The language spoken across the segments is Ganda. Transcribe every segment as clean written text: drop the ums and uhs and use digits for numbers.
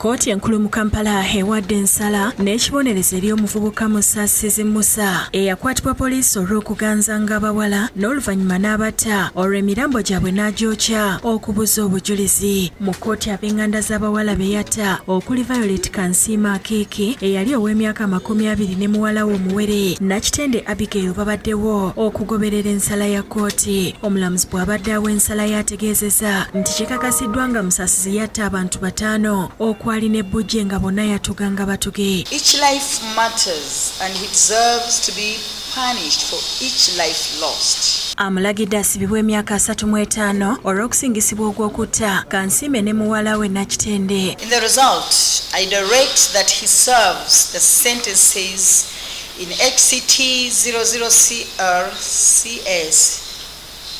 Kkooti enkulu mu Kampala ewadde ensala n'ekibonerezo eri omuvubuka Musaasizi Musa eyakwatibwa poliisi olw'okuganzanga abawala n'oluvannyuma n'abatta olwo emirambo gyabwe n'agyokya okubuza obujulizi. Mu kkooti ab'enganda z'abawala be yatta okuli Violet Kansiima Akeeke eyali ow'emyaka 20 ne muwala we omuwere Nakitende Abigail babaddewo okugoberera ensala ya kkooti. Omulamuzi bw'abadde aw'ensala yategeezezza nti kikakasiddwa nga Musaasizi yatta abantu 5 okwali ne bujje nga bonna yatuganga batuge. Each life matters and he deserves to be punished for each life lost. Amulagidde asibibwa emyaka 35 olw'okusingisibwa ogw'okutta Kansiime ne muwala we Nakitende. In the result, I direct that he serves the sentences in XCT 00CR CS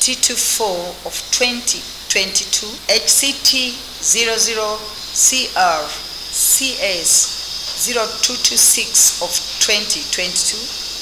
T24 of 2022, XCT 00CR CS 0226 of 2022.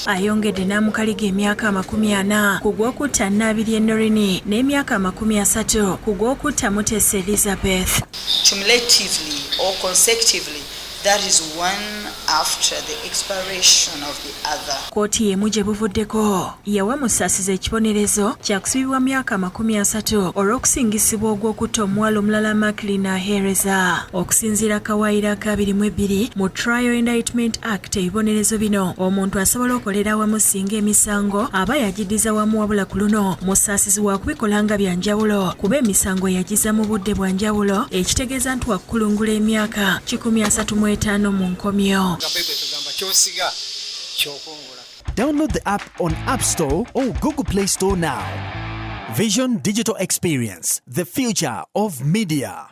Ayongedde n'amukaliga emyaka 40 ku gw'okutta Nabiri Norini n'emyaka 30 ku gw'okutta Mutesa Elizabeth. Cumulatively or consecutively, that is one after the expiration of the other. Kkooti y'emu gye buvuddeko yawa Musaasizi ekibonerezo kya kusibibwa myaka 30 olw'okusingisibwa ogw'okutta omuwala omulala Maclean aheereza. Okusinziira akawaayiro ka 22 mu Trial Indictment Act, ebibonerezo bino omuntu asobola okolera awamu singa emisango aba yagiddiza wamu, wabula ku luno Musaasizi wakubikola nga bya njawulo kuba emisango yagiza mu budde bwa njawulo, ekitegeeza nti wakkulungula emyaka 35 mu nkomyo. Download the app on App Store or Google Play Store now. Vision Digital Experience, the future of media.